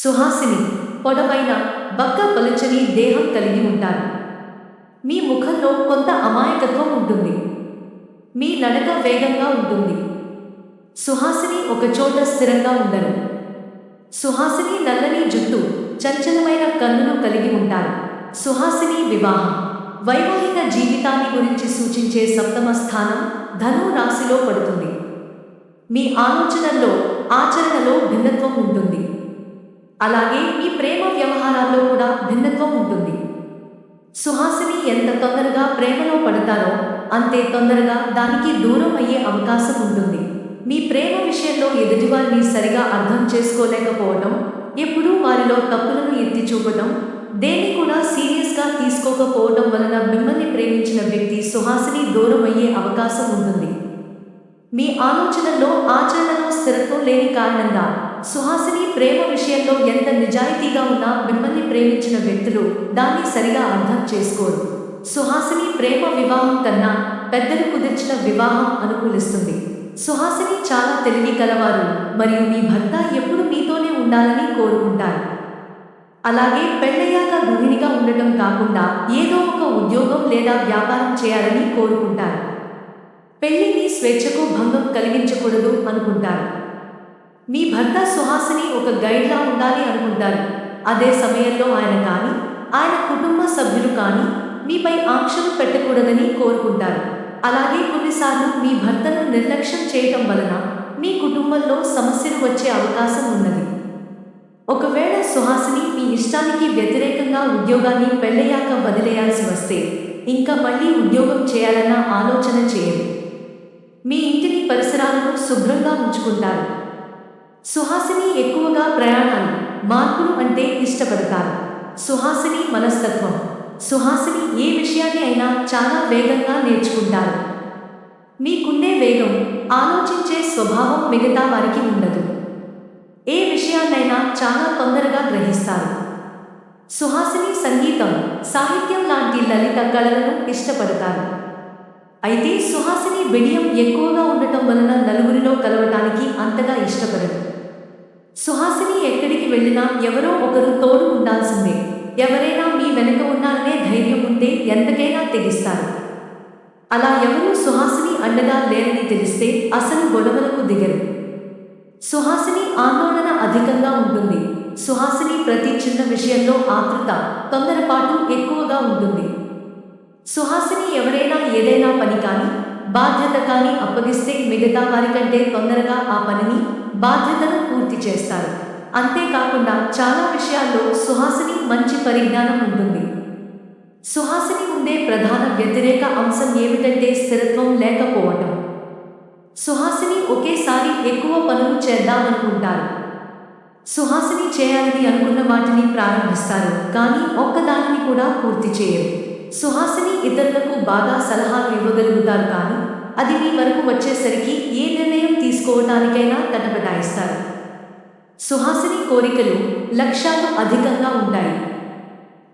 సుహాసిని పొడవైన బక్క పలుచని దేహం కలిగి ఉంటారు. మీ ముఖంలో కొంత అమాయకత్వం ఉంటుంది. మీ నడక వేగంగా ఉంటుంది. సుహాసిని ఒకచోట స్థిరంగా ఉండరు. సుహాసిని నల్లని జుట్టు, చంచలమైన కన్నులు కలిగి ఉంటారు. సుహాసిని వివాహం, వైవాహిక జీవితాన్ని గురించి సూచించే సప్తమ స్థానం ధను రాశిలో పడుతుంది. మీ ఆలోచనల్లో, ఆచరణలో భిన్నత్వం ఉంటుంది. అలాగే మీ ప్రేమ వ్యవహారాల్లో కూడా భిన్నత్వం ఉంటుంది. సుహాసిని ఎంత తొందరగా ప్రేమలో పడతారో అంతే తొందరగా దానికి దూరం అయ్యే అవకాశం ఉంటుంది. మీ ప్రేమ విషయంలో ఎదుటివారిని సరిగా అర్థం చేసుకోలేకపోవడం, ఎప్పుడూ వారిలో తప్పులను ఎత్తి చూపడం, దేన్ని కూడా సీరియస్గా తీసుకోకపోవడం వలన మిమ్మల్ని ప్రేమించిన వ్యక్తి సుహాసిని దూరం అయ్యే అవకాశం ఉంటుంది. మీ ఆలోచనల్లో, ఆచరణలో స్థిరత్వం లేని కారణంగా సుహాసిని ప్రేమ విషయంలో ఎంత నిజాయితీగా ఉన్నా మిమ్మల్ని ప్రేమించిన వ్యక్తులు దాన్ని సరిగా అర్థం చేసుకోరు. సుహాసిని ప్రేమ వివాహం కన్నా పెద్దలు కుదిర్చిన వివాహం అనుకూలిస్తుంది. సుహాసిని చాలా తెలివి కలవారు మరియు మీ భర్త ఎప్పుడు మీతోనే ఉండాలని కోరుకుంటారు. అలాగే పెళ్ళయ్యాక గృహిణిగా ఉండటం కాకుండా ఏదో ఒక ఉద్యోగం లేదా వ్యాపారం చేయాలని కోరుకుంటారు. పెళ్లిని స్వేచ్ఛకు భంగం కలిగించకూడదు అనుకుంటారు. మీ భర్త సుహాసిని ఒక గైడ్లా ఉండాలి అనుకుంటారు. అదే సమయంలో ఆయన కానీ, ఆయన కుటుంబ సభ్యులు కానీ మీపై ఆంక్షలు పెట్టకూడదని కోరుకుంటారు. అలాగే కొన్నిసార్లు మీ భర్తను నిర్లక్ష్యం చేయటం వలన మీ కుటుంబంలో సమస్యలు వచ్చే అవకాశం ఉన్నది. ఒకవేళ సుహాసిని మీ ఇష్టానికి వ్యతిరేకంగా ఉద్యోగాన్ని పెళ్ళయ్యాక వదిలేయాల్సి వస్తే ఇంకా మళ్ళీ ఉద్యోగం చేయాలన్న ఆలోచన చేయరు. మీ ఇంటిని, పరిసరాలను శుభ్రంగా ఉంచుకుంటారు. సుహాసిని ఎక్కువగా ప్రయాణాలు, మార్పులు అంటే ఇష్టపడతారు. సుహాసిని మనస్తత్వం, సుహాసిని ఏ విషయాన్ని అయినా చాలా వేగంగా నేర్చుకుంటారు. మీకుండే వేగం, ఆలోచించే స్వభావం మిగతా వారికి ఉండదు. ఏ విషయాన్నైనా చాలా తొందరగా గ్రహిస్తారు. సుహాసిని సంగీతం, సాహిత్యం లాంటి లలిత కళలను ఇష్టపడతారు. అయితే సుహాసిని బిడియం ఎక్కువగా ఉండటం వలన నలుగురిలో కలవటానికి అంతగా ఇష్టపడదు. సుహాసిని ఎక్కడికి వెళ్ళినా ఎవరో ఒకరు తోడు ఉండాల్సిందే. ఎవరైనా మీ వెనుక ఉన్నారనే ధైర్యం ఉంటే ఎంతకైనా తెగిస్తారు. అలా ఎవరూ సుహాసిని అండగా లేరని తెలిస్తే అసలు గొడవలకు దిగరు. సుహాసిని ఆందోళన అధికంగా ఉంటుంది. సుహాసిని ప్రతి చిన్న విషయంలో ఆతృత, తొందరపాటు ఎక్కువగా ఉంటుంది. సుహాసిని ఎవరైనా ఏదైనా పని కానీ, బాధ్యత కానీ అప్పగిస్తే మిగతా వారికంటే తొందరగా ఆ పనిని, బాధ్యతను పూర్తి చేస్తారు. అంతేకాకుండా చాలా విషయాల్లో సుహాసిని మంచి పరిజ్ఞానం ఉంటుంది. సుహాసిని ఉండే ప్రధాన వ్యతిరేక అంశం ఏమిటంటే స్థిరత్వం లేకపోవటం. సుహాసిని ఒకేసారి ఎక్కువ పనులు చేద్దామనుకుంటారు. సుహాసిని చేయాలని అనుకున్న వాటిని ప్రారంభిస్తారు, కానీ ఒక్కదానిని కూడా పూర్తి చేయరు. సుహాసిని ఇతరులకు బాగా సలహాలు ఇవ్వగలుగుతారు, కానీ అది మీ వరకు వచ్చేసరికి ఏ నిర్ణయం తీసుకోవటానికైనా తటపటాయిస్తారు. సుహాసిని కోరికలు, లక్ష్యాలు అధికంగా ఉంటాయి,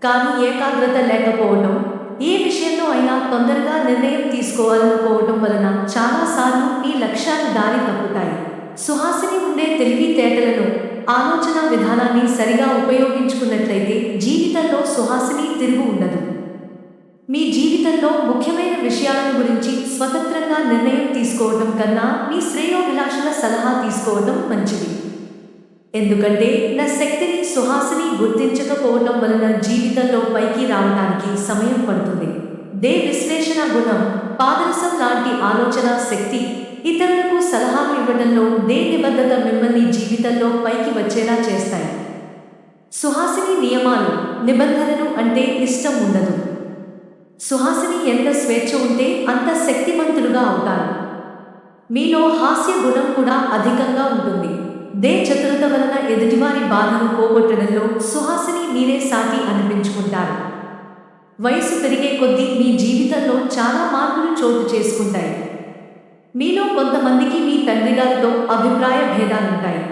కానీ ఏకాగ్రత లేకపోవటం, ఏ విషయంలో అయినా తొందరగా నిర్ణయం తీసుకోవాలనుకోవటం వలన చాలాసార్లు మీ లక్ష్యాలు దారి తప్పుతాయి. సుహాసిని ఉండే తెలివితేటలను, ఆలోచన విధానాన్ని సరిగా ఉపయోగించుకున్నట్లయితే జీవితంలో సుహాసిని తిరుగు ఉండదు. మీ జీవితంలో ముఖ్యమైన విషయాల గురించి స్వతంత్రంగా నిర్ణయం తీసుకోవడం కన్నా మీ శ్రేయోభిలాషుల సలహా తీసుకోవడం మంచిది. ఎందుకంటే నా శక్తిని సుహాసిని గుర్తించకపోవటం వలన జీవితంలో పైకి రావడానికి సమయం పడుతుంది. విశ్లేషణ గుణం, పాదరసం లాంటి ఆలోచన శక్తి, ఇతరులకు సలహాలు ఇవ్వడంలో నిబద్ధత మిమ్మల్ని జీవితంలో పైకి వచ్చేలా చేస్తాయి. సుహాసిని నియమాలు, నిబంధనలు అంటే ఇష్టం ఉండదు. సుహాసిని ఎంత స్వేచ్ఛ ఉంటే అంత శక్తిమంతులుగా అవుతారు. మీలో హాస్య గుణం కూడా అధికంగా ఉంటుంది. చతురత వలన ఎదుటివారి బాధను పోగొట్టడంలో సుహాసిని మీరే సాటి అనిపించుకుంటారు. వయసు పెరిగే కొద్దీ మీ జీవితంలో చాలా మార్పులు చోటు చేసుకుంటాయి. మీలో కొంతమందికి మీ తండ్రి గారితో అభిప్రాయ భేదాలుంటాయి.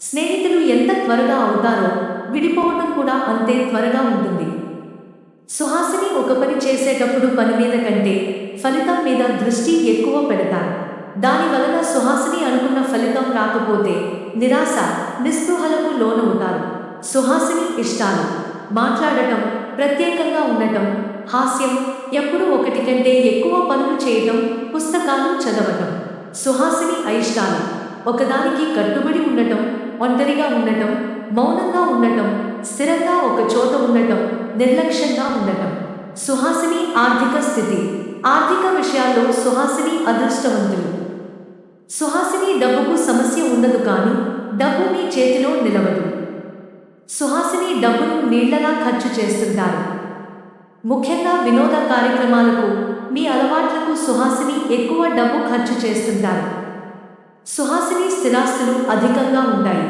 స్నేహితులు ఎంత త్వరగా అవుతారో విడిపోవడం కూడా అంతే త్వరగా ఉంటుంది. సుహాసిని ఒక పని చేసేటప్పుడు పని మీద కంటే ఫలితం మీద దృష్టి ఎక్కువ పెడతారు. దాని వలన సుహాసిని అనుకున్న ఫలితం రాకపోతే నిరాశ, నిస్పృహలకు లోనవుతారు. సుహాసిని ఇష్టాలు: మాట్లాడటం, ప్రత్యేకంగా ఉండటం, హాస్యం, ఎప్పుడూ ఒకటి కంటే ఎక్కువ పనులు చేయటం, పుస్తకాలు చదవటం. సుహాసిని అయిష్టాలు: ఒకదానికి కట్టుబడి ఉండటం, ఒంటరిగా ఉండటం, మౌనంగా ఉండటం, స్థిరంగా ఒక చోట ఉండటం, నిర్లక్ష్యంగా ఉండటం. సుహాసిని ఆర్థిక స్థితి: ఆర్థిక విషయాల్లో సుహాసిని అదృష్టవంతులు. సుహాసిని డబ్బుకు సమస్య ఉండదు, కానీ డబ్బు మీ చేతిలో నిలవదు. సుహాసిని డబ్బును నీళ్లలా ఖర్చు చేస్తుంటారు. ముఖ్యంగా వినోద కార్యక్రమాలకు, మీ అలవాట్లకు సుహాసిని ఎక్కువ డబ్బు ఖర్చు చేస్తుంటారు. సుహాసిని స్థిరాస్తులు అధికంగా ఉంటాయి.